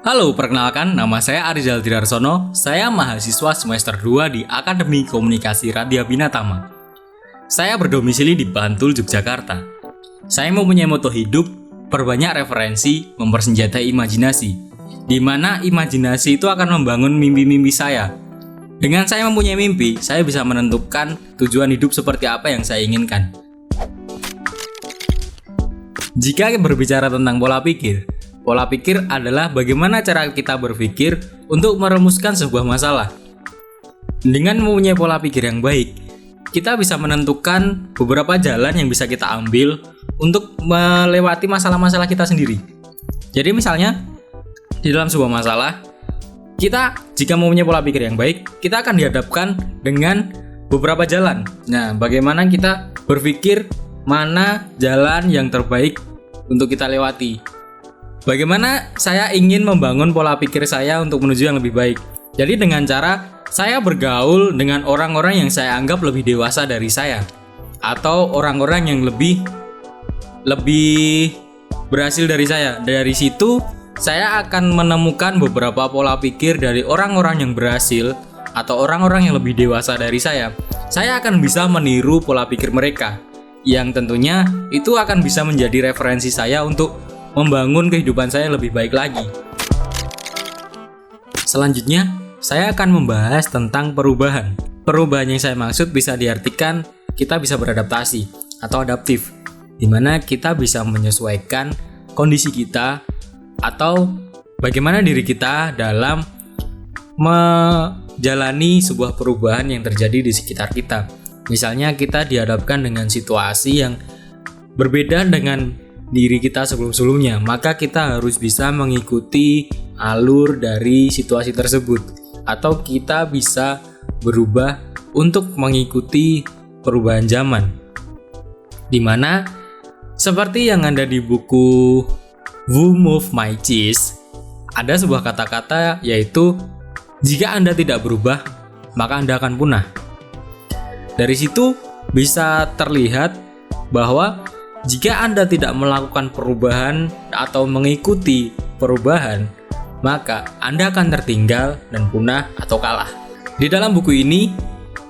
Halo, perkenalkan nama saya Arizal Dirarsono. Saya mahasiswa semester 2 di Akademi Komunikasi Radya Binatama. Saya berdomisili di Bantul, Yogyakarta. Saya mempunyai moto hidup, perbanyak referensi, mempersenjatai imajinasi, di mana imajinasi itu akan membangun mimpi-mimpi saya. Dengan saya mempunyai mimpi, saya bisa menentukan tujuan hidup seperti apa yang saya inginkan. Jika berbicara tentang pola pikir adalah bagaimana cara kita berpikir untuk merumuskan sebuah masalah. Dengan mempunyai pola pikir yang baik, kita bisa menentukan beberapa jalan yang bisa kita ambil untuk melewati masalah-masalah kita sendiri. Jadi misalnya, di dalam sebuah masalah, kita jika mempunyai pola pikir yang baik, kita akan dihadapkan dengan beberapa jalan. Nah, bagaimana kita berpikir mana jalan yang terbaik untuk kita lewati. Bagaimana saya ingin membangun pola pikir saya untuk menuju yang lebih baik. Jadi dengan cara saya bergaul dengan orang-orang yang saya anggap lebih dewasa dari saya, atau orang-orang yang lebih berhasil dari saya. Dari situ saya akan menemukan beberapa pola pikir dari orang-orang yang berhasil atau orang-orang yang lebih dewasa dari saya. Saya akan bisa meniru pola pikir mereka, yang tentunya itu akan bisa menjadi referensi saya untuk membangun kehidupan saya lebih baik lagi. Selanjutnya, saya akan membahas tentang perubahan. Perubahan yang saya maksud bisa diartikan kita bisa beradaptasi atau adaptif, di mana kita bisa menyesuaikan kondisi kita atau bagaimana diri kita dalam menjalani sebuah perubahan yang terjadi di sekitar kita. Misalnya kita dihadapkan dengan situasi yang berbeda dengan diri kita sebelum-sebelumnya, maka kita harus bisa mengikuti alur dari situasi tersebut, atau kita bisa berubah untuk mengikuti perubahan zaman. Dimana seperti yang ada di buku Who Moved My Cheese, ada sebuah kata-kata yaitu jika Anda tidak berubah, maka Anda akan punah. Dari situ bisa terlihat bahwa jika Anda tidak melakukan perubahan atau mengikuti perubahan, maka Anda akan tertinggal dan punah atau kalah. Di dalam buku ini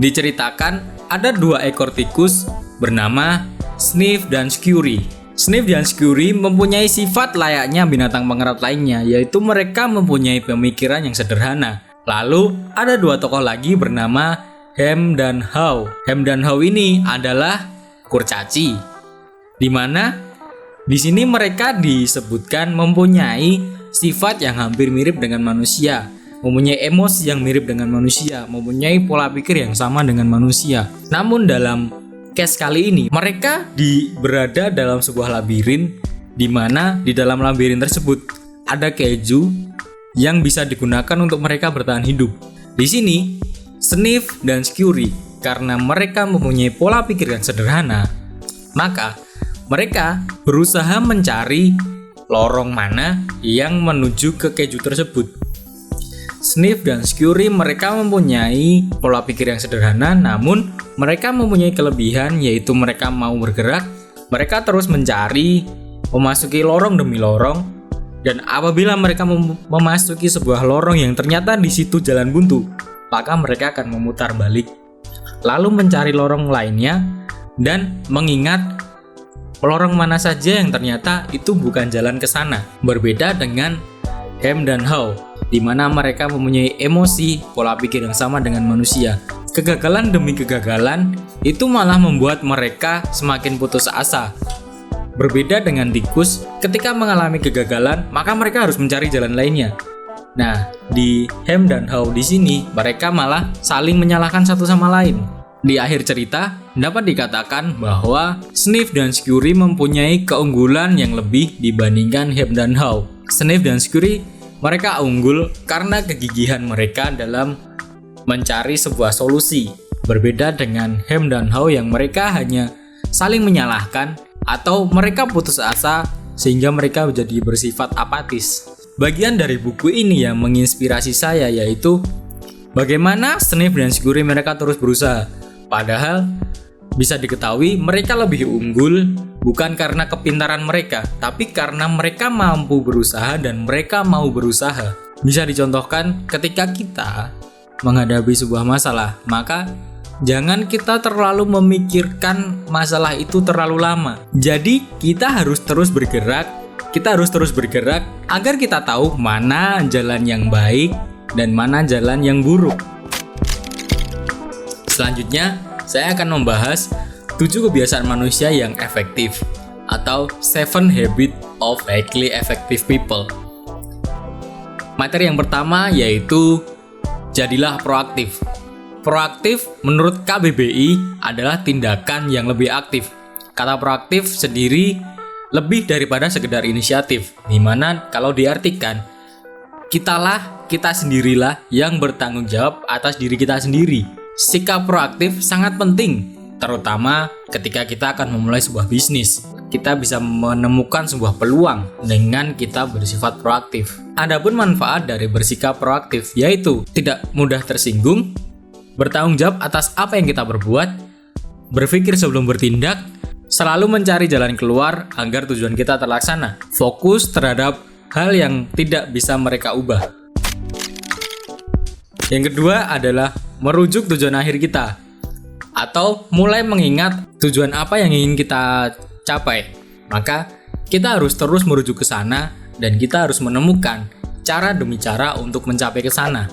diceritakan ada 2 ekor tikus bernama Sniff dan Scurry. Sniff dan Scurry mempunyai sifat layaknya binatang pengerat lainnya, yaitu mereka mempunyai pemikiran yang sederhana. Lalu ada 2 tokoh lagi bernama Hem dan Haw. Hem dan Haw ini adalah kurcaci, di mana di sini mereka disebutkan mempunyai sifat yang hampir mirip dengan manusia, mempunyai emosi yang mirip dengan manusia, mempunyai pola pikir yang sama dengan manusia. Namun dalam case kali ini mereka berada dalam sebuah labirin, di mana di dalam labirin tersebut ada keju yang bisa digunakan untuk mereka bertahan hidup. Di sini Sniff dan Scurry, karena mereka mempunyai pola pikir yang sederhana, maka mereka berusaha mencari lorong mana yang menuju ke keju tersebut. Sniff dan Scurry mereka mempunyai pola pikir yang sederhana, namun mereka mempunyai kelebihan, yaitu mereka mau bergerak. Mereka terus mencari, memasuki lorong demi lorong, dan apabila mereka memasuki sebuah lorong yang ternyata di situ jalan buntu, maka mereka akan memutar balik, lalu mencari lorong lainnya dan mengingat lorong mana saja yang ternyata itu bukan jalan ke sana. Berbeda dengan Hem dan Haw, di mana mereka mempunyai emosi, pola pikir yang sama dengan manusia. Kegagalan demi kegagalan itu malah membuat mereka semakin putus asa. Berbeda dengan tikus, ketika mengalami kegagalan, maka mereka harus mencari jalan lainnya. Nah, di Hem dan Haw di sini mereka malah saling menyalahkan satu sama lain. Di akhir cerita dapat dikatakan bahwa Sniff dan Scurry mempunyai keunggulan yang lebih dibandingkan Hem dan Haw. Sniff dan Scurry mereka unggul karena kegigihan mereka dalam mencari sebuah solusi. Berbeda dengan Hem dan Haw yang mereka hanya saling menyalahkan atau mereka putus asa sehingga mereka menjadi bersifat apatis. Bagian dari buku ini yang menginspirasi saya yaitu bagaimana Sniff dan Scurry mereka terus berusaha. Padahal Bisa diketahui mereka lebih unggul bukan karena kepintaran mereka, tapi karena mereka mampu berusaha dan mereka mau berusaha. Bisa dicontohkan ketika kita menghadapi sebuah masalah, maka jangan kita terlalu memikirkan masalah itu terlalu lama. Jadi kita harus terus bergerak agar kita tahu mana jalan yang baik dan mana jalan yang buruk. Selanjutnya, saya akan membahas 7 kebiasaan manusia yang efektif atau 7 Habits of Highly Effective People. Materi yang pertama yaitu jadilah proaktif. Proaktif menurut KBBI adalah tindakan yang lebih aktif. Kata proaktif sendiri lebih daripada sekedar inisiatif, dimana kalau diartikan kita sendirilah yang bertanggung jawab atas diri kita sendiri. Sikap proaktif sangat penting, terutama ketika kita akan memulai sebuah bisnis. Kita bisa menemukan sebuah peluang dengan kita bersifat proaktif. Adapun manfaat dari bersikap proaktif yaitu tidak mudah tersinggung, bertanggung jawab atas apa yang kita berbuat, berpikir sebelum bertindak, selalu mencari jalan keluar agar tujuan kita terlaksana, fokus terhadap hal yang tidak bisa mereka ubah. Yang kedua adalah merujuk tujuan akhir kita, atau mulai mengingat tujuan apa yang ingin kita capai. Maka kita harus terus merujuk ke sana dan kita harus menemukan cara demi cara untuk mencapai ke sana.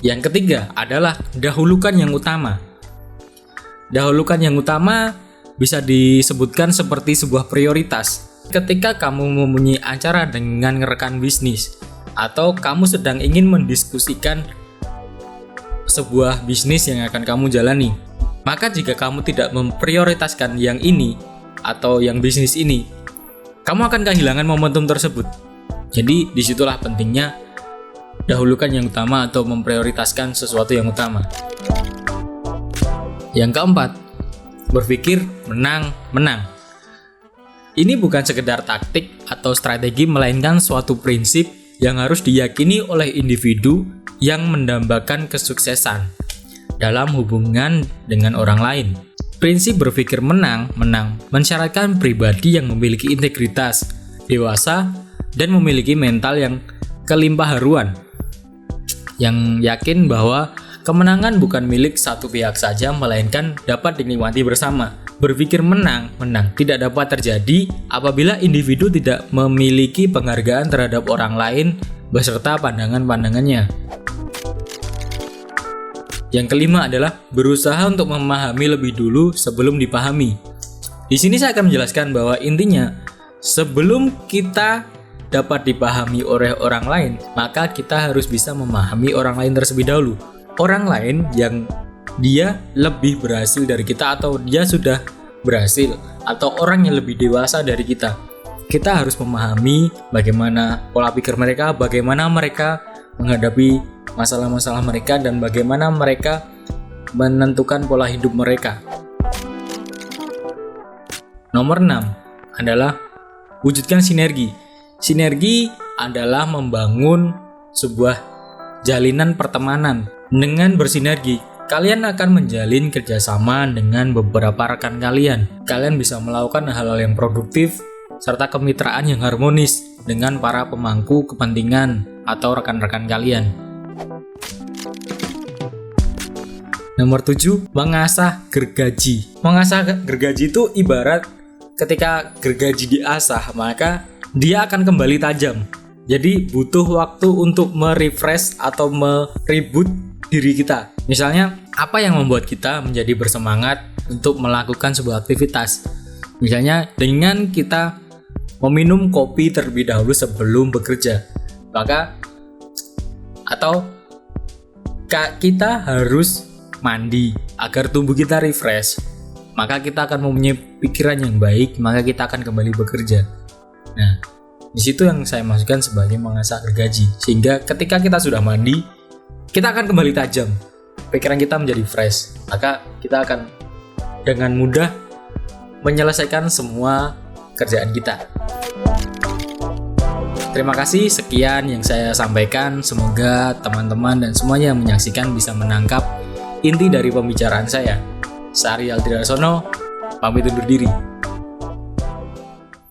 Yang ketiga adalah dahulukan yang utama. Dahulukan yang utama bisa disebutkan seperti sebuah prioritas. Ketika kamu mempunyai acara dengan rekan bisnis, atau kamu sedang ingin mendiskusikan sebuah bisnis yang akan kamu jalani, maka jika kamu tidak memprioritaskan yang ini atau yang bisnis ini, kamu akan kehilangan momentum tersebut. Jadi disitulah pentingnya dahulukan yang utama atau memprioritaskan sesuatu yang utama. Yang keempat, berpikir menang-menang. Ini bukan sekedar taktik atau strategi, melainkan suatu prinsip yang harus diyakini oleh individu yang mendambakan kesuksesan dalam hubungan dengan orang lain. Prinsip berpikir menang-menang mensyaratkan pribadi yang memiliki integritas, dewasa, dan memiliki mental yang kelimpaharuan, yang yakin bahwa kemenangan bukan milik satu pihak saja, melainkan dapat dinikmati bersama. Berpikir menang-menang tidak dapat terjadi apabila individu tidak memiliki penghargaan terhadap orang lain beserta pandangan-pandangannya. Yang kelima adalah berusaha untuk memahami lebih dulu sebelum dipahami. Di sini saya akan menjelaskan bahwa intinya sebelum kita dapat dipahami oleh orang lain, maka kita harus bisa memahami orang lain terlebih dahulu. Orang lain yang dia lebih berhasil dari kita, atau dia sudah berhasil, atau orang yang lebih dewasa dari kita. Kita harus memahami bagaimana pola pikir mereka, bagaimana mereka menghadapi masalah-masalah mereka, dan bagaimana mereka menentukan pola hidup mereka. Nomor 6 adalah wujudkan sinergi. Sinergi adalah membangun sebuah jalinan pertemanan. Dengan bersinergi, kalian akan menjalin kerjasama dengan beberapa rekan kalian. Kalian bisa melakukan hal-hal yang produktif serta kemitraan yang harmonis dengan para pemangku kepentingan atau rekan-rekan kalian. Nomor 7, mengasah gergaji. Mengasah gergaji itu ibarat ketika gergaji diasah, maka dia akan kembali tajam. Jadi butuh waktu untuk merefresh atau mereboot diri kita. Misalnya, apa yang membuat kita menjadi bersemangat untuk melakukan sebuah aktivitas? Misalnya, dengan kita meminum kopi terlebih dahulu sebelum bekerja. Atau kita harus mandi agar tubuh kita refresh. Maka kita akan mempunyai pikiran yang baik, maka kita akan kembali bekerja. Nah, di situ yang saya maksudkan sebagai mengasah gergaji. Sehingga ketika kita sudah mandi, kita akan kembali tajam, pikiran kita menjadi fresh, maka kita akan dengan mudah menyelesaikan semua kerjaan kita. Terima kasih, sekian yang saya sampaikan. Semoga teman-teman dan semuanya yang menyaksikan bisa menangkap inti dari pembicaraan saya. Sari Aldiarsono, pamit undur diri.